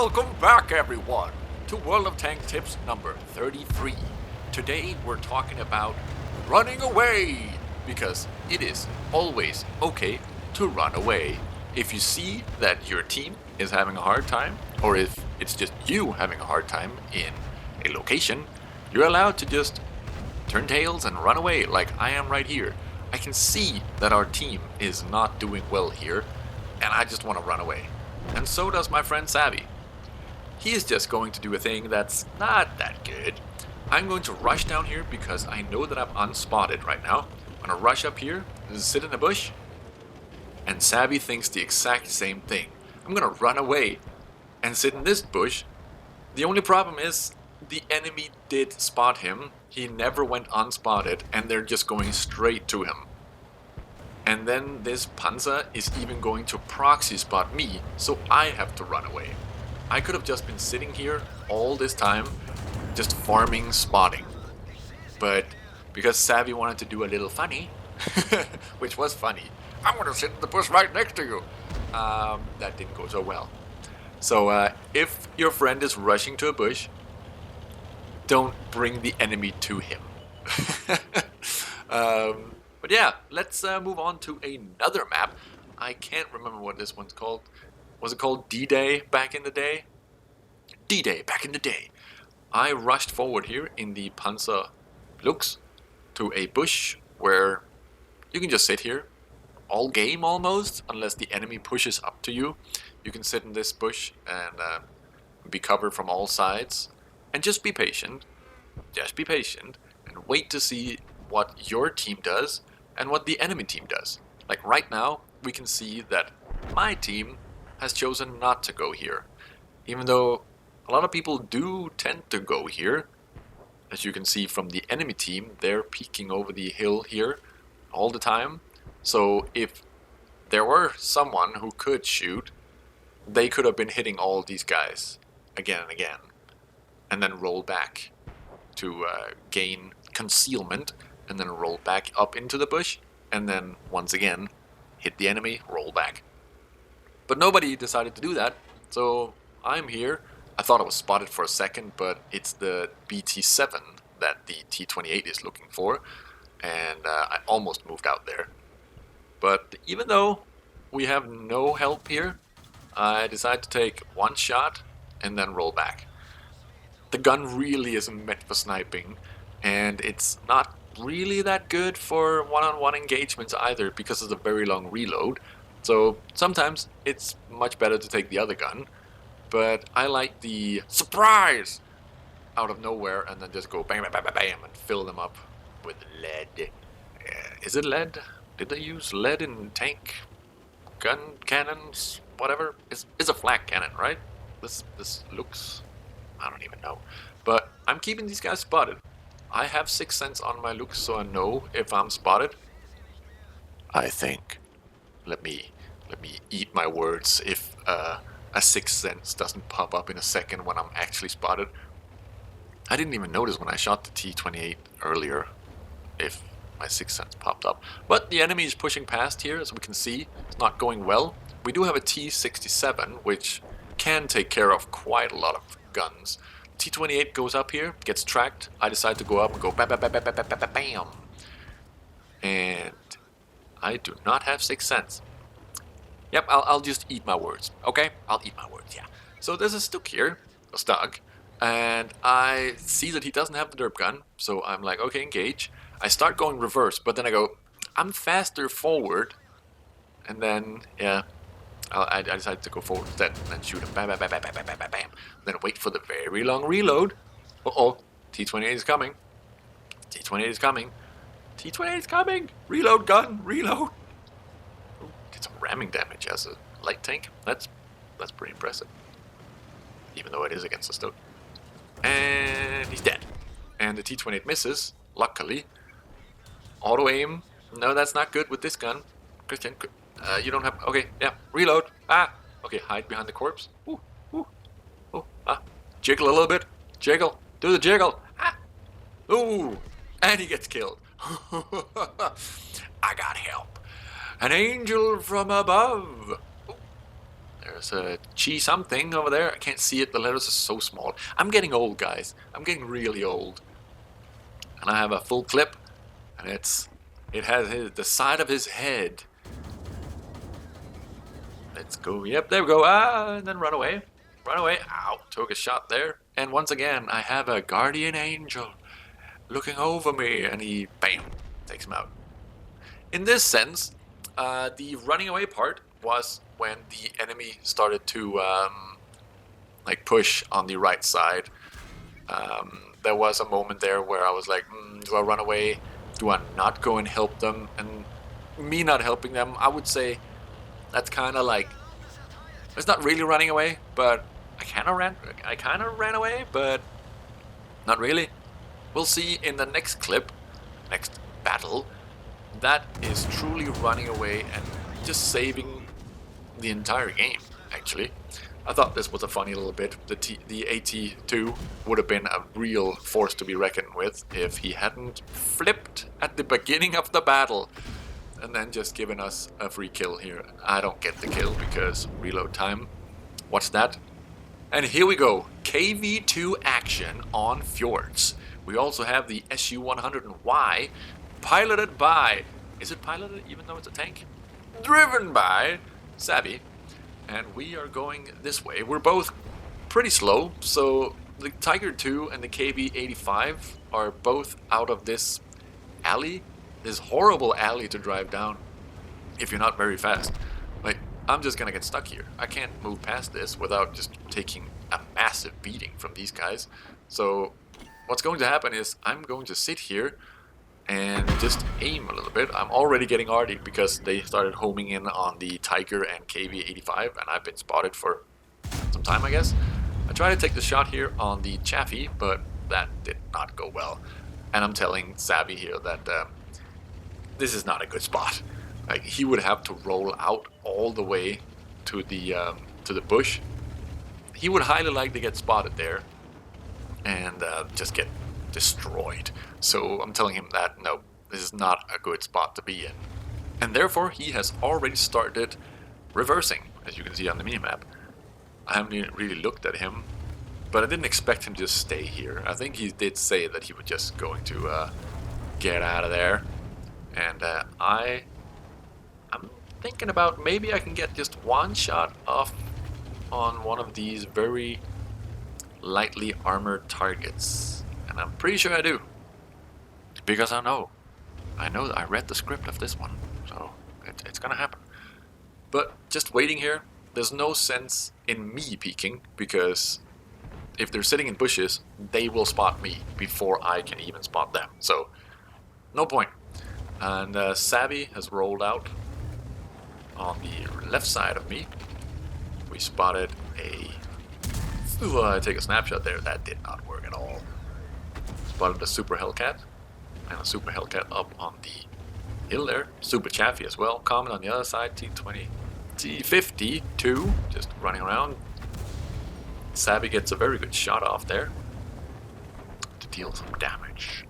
Welcome back, everyone, to World of Tank Tips number 33. Today we're talking about running away, because it is always okay to run away. If you see that your team is having a hard time, or if it's just you having a hard time in a location, you're allowed to just turn tails and run away like I am right here. I can see that our team is not doing well here, and I just want to run away. And so does my friend Savvy. He is just going to do a thing that's not that good. I'm going to rush down here because I know that I'm unspotted right now. I'm going to rush up here, sit in a bush, and Savvy thinks the exact same thing. I'm going to run away and sit in this bush. The only problem is the enemy did spot him. He never went unspotted, and they're just going straight to him. And then this Panzer is even going to proxy spot me, so I have to run away. I could have just been sitting here all this time, just farming spotting. But because Savvy wanted to do a little funny, which was funny, I'm going to sit in the bush right next to you. That didn't go so well. So if your friend is rushing to a bush, don't bring the enemy to him. But yeah, let's move on to another map. I can't remember what this one's called. Was it called D-Day back in the day? D-Day back in the day. I rushed forward here in the Panzer Lux to a bush where you can just sit here all game almost, unless the enemy pushes up to you. You can sit in this bush and be covered from all sides. And just be patient. Just be patient and wait to see what your team does and what the enemy team does. Like right now, we can see that my team has chosen not to go here. Even though a lot of people do tend to go here. As you can see from the enemy team, they're peeking over the hill here all the time. So if there were someone who could shoot, they could have been hitting all these guys again and again. And then roll back to gain concealment, and then roll back up into the bush, and then once again hit the enemy, roll back. But nobody decided to do that, so I'm here. I thought I was spotted for a second, but it's the BT7 that the T28 is looking for, and I almost moved out there. But even though we have no help here, I decided to take one shot and then roll back. The gun really isn't meant for sniping, and it's not really that good for one-on-one engagements either because of the very long reload. So sometimes it's much better to take the other gun, but I like the surprise out of nowhere and then just go bam, bam, bam, bam, bam, and fill them up with lead. Is it lead? Did they use lead in tank gun cannons? Whatever. It's a flak cannon, right? This looks... I don't even know. But I'm keeping these guys spotted. I have 6th sense on my looks, so I know if I'm spotted. I think. Let me eat my words if a 6th sense doesn't pop up in a second when I'm actually spotted. I didn't even notice when I shot the T28 earlier if my 6th sense popped up. But the enemy is pushing past here, as we can see. It's not going well. We do have a T67, which can take care of quite a lot of guns. T28 goes up here, gets tracked. I decide to go up and go bam, bam, bam, bam, bam, bam, bam, bam. And I do not have 6th sense. Yep, I'll just eat my words. Okay, I'll eat my words. Yeah. So there's a Stug here, a Stug, and I see that he doesn't have the derp gun. So I'm like, okay, engage. I start going reverse, but then I go, I'm faster forward, and then yeah. I decided to go forward instead and then shoot him. Bam, bam, bam, bam, bam, bam, bam, bam. Then wait for the very long reload. Uh-oh. T28 is coming. T28 is coming. T28 is coming. Reload gun. Reload. Ooh, get some ramming damage as a light tank. That's pretty impressive. Even though it is against the Stug. And he's dead. And the T28 misses. Luckily. Auto aim. No, that's not good with this gun. Christian, you don't have... Okay, yeah, reload. Ah! Okay, hide behind the corpse. Ooh, ooh, ooh, ah. Jiggle a little bit. Jiggle. Do the jiggle. Ah! Ooh! And he gets killed. I got help. An angel from above. Ooh. There's a chi something over there. I can't see it. The letters are so small. I'm getting old, guys. I'm getting really old. And I have a full clip, and it has the side of his head. Let's go. Yep, there we go. And then run away. Run away. Ow, took a shot there. And once again, I have a guardian angel looking over me, and he, bam, takes him out. In this sense, the running away part was when the enemy started to like push on the right side. There was a moment there where I was like, do I run away? Do I not go and help them? And me not helping them, I would say that's kind of like, it's not really running away, but I kind of ran away, but not really. We'll see in the next clip, next battle, that is truly running away and just saving the entire game, actually. I thought this was a funny little bit. The AT2 would have been a real force to be reckoned with if he hadn't flipped at the beginning of the battle and then just given us a free kill here. I don't get the kill because reload time. What's that? And here we go. KV2 action on fjords. We also have the SU-100Y piloted by... Is it piloted even though it's a tank? Driven by Savvy. And we are going this way. We're both pretty slow, so the Tiger 2 and the KV-85 are both out of this alley. This horrible alley to drive down if you're not very fast. Like, I'm just gonna get stuck here. I can't move past this without just taking a massive beating from these guys. So what's going to happen is I'm going to sit here and just aim a little bit. I'm already getting arty because they started homing in on the Tiger and KV-85, and I've been spotted for some time, I guess. I tried to take the shot here on the Chaffee, but that did not go well. And I'm telling Savvy here that this is not a good spot. Like, he would have to roll out all the way to the bush. He would highly like to get spotted there and just get destroyed. So I'm telling him that no, this is not a good spot to be in. And therefore he has already started reversing, as you can see on the minimap. I haven't even really looked at him, but I didn't expect him to just stay here. I think he did say that he was just going to get out of there. And I'm thinking about maybe I can get just one shot off on one of these very lightly armored targets. And I'm pretty sure I do. Because I know I read the script of this one. So it's gonna happen. But just waiting here, there's no sense in me peeking, because if they're sitting in bushes, they will spot me before I can even spot them. So, no point. And Savvy has rolled out on the left side of me. We spotted a... Ooh, take a snapshot there. That did not work at all. Spotted a Super Hellcat. And a Super Hellcat up on the hill there. Super Chaffee as well. Common on the other side. T20. T52. Just running around. Savvy gets a very good shot off there to deal some damage.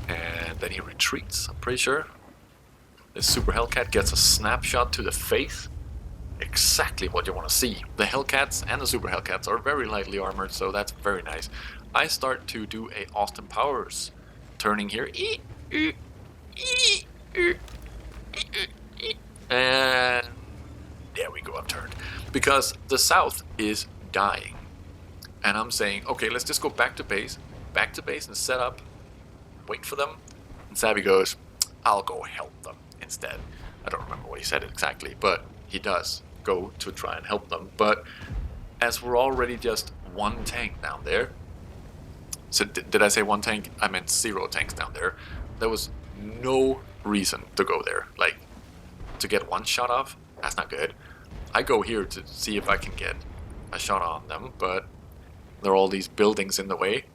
And then he retreats, I'm pretty sure. This Super Hellcat gets a snapshot to the face. Exactly what you want to see. The Hellcats and the Super Hellcats are very lightly armored, so that's very nice. I start to do a Austin Powers turning here. And there we go, I've turned. Because the south is dying. And I'm saying, okay, let's just go back to base and set up, wait for them. And Savvy goes, I'll go help them instead. I don't remember what he said exactly, but he does go to try and help them. But as we're already just one tank down there, so did I say one tank? I meant 0 tanks down there. There was no reason to go there. Like, to get one shot off, that's not good. I go here to see if I can get a shot on them, but there are all these buildings in the way.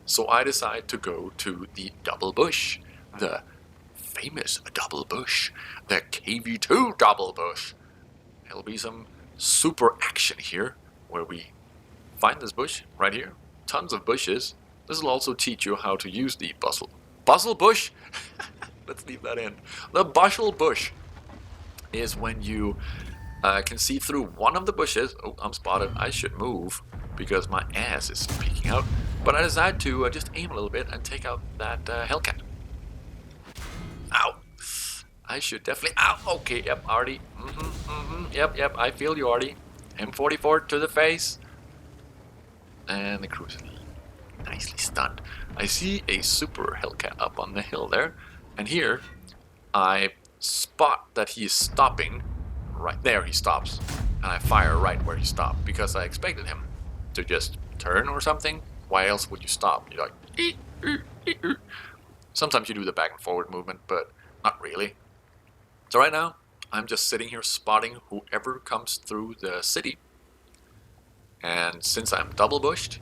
So I decide to go to the double bush, the famous double bush, the KV2 double bush. There'll be some super action here, where we find this bush right here. Tons of bushes. This will also teach you how to use the bustle bush. Let's leave that in. The bustle bush is when you I can see through one of the bushes. Oh, I'm spotted. I should move because my ass is peeking out. But I decide to just aim a little bit and take out that Hellcat. Ow. I should definitely... Ow! Okay, yep, Artie. Yep, I feel you, Artie. M44 to the face. And the crew's nicely stunned. I see a super Hellcat up on the hill there. And here, I spot that he is stopping. Right there he stops. And I fire right where he stopped. Because I expected him to just turn or something. Why else would you stop? You're like... Sometimes you do the back and forward movement, but not really. So right now, I'm just sitting here spotting whoever comes through the city. And since I'm double bushed,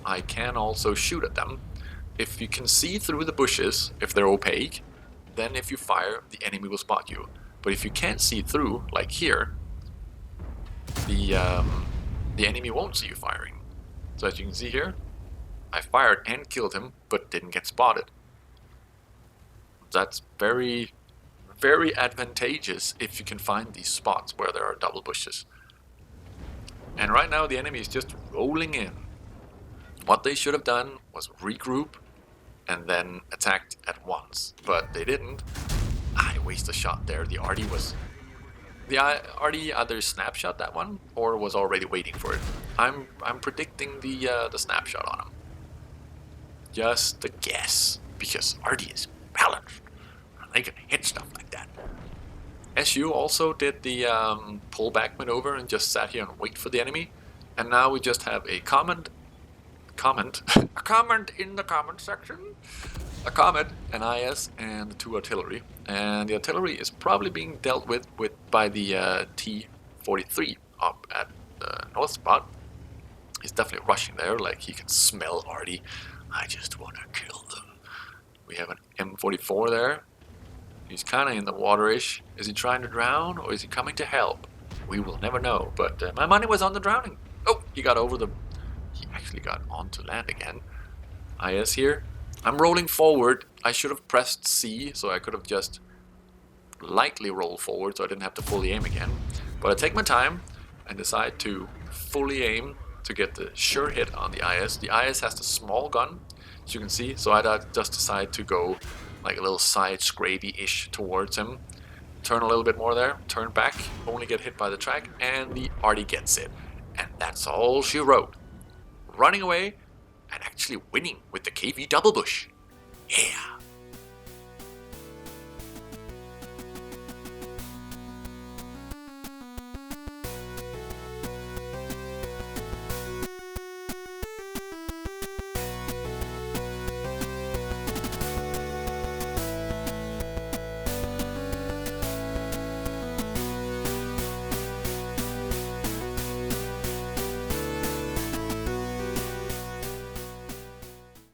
I can also shoot at them. If you can see through the bushes, if they're opaque, then if you fire, the enemy will spot you. But if you can't see through, like here, the enemy won't see you firing. So as you can see here, I fired and killed him, but didn't get spotted. That's very, very advantageous if you can find these spots where there are double bushes. And right now the enemy is just rolling in. What they should have done was regroup and then attacked at once, but they didn't. I wasted a shot there. The Artie was... The Artie either snapshot that one or was already waiting for it. I'm predicting the snapshot on him. Just a guess, because Artie is balanced. They can hit stuff like that. SU also did the pullback maneuver and just sat here and wait for the enemy. And now we just have a comment, a comment in the comment section, a comet, an IS, and the 2 artillery. And the artillery is probably being dealt with by the T-43 up at the north spot. He's definitely rushing there, like he can smell Artie. I just want to kill them. We have an M44 there. He's kind of in the water-ish. Is he trying to drown, or is he coming to help? We will never know, but my money was on the drowning. Oh, he got over the... He actually got onto land again. IS here. I'm rolling forward. I should have pressed C, so I could have just lightly rolled forward, so I didn't have to fully aim again. But I take my time and decide to fully aim to get the sure hit on the IS. The IS has the small gun, as you can see, so I just decide to go like a little side scrapey-ish towards him. Turn a little bit more there, turn back, only get hit by the track, and the Artie gets it. And that's all she wrote. Running away and actually winning with the KV double bush. Yeah.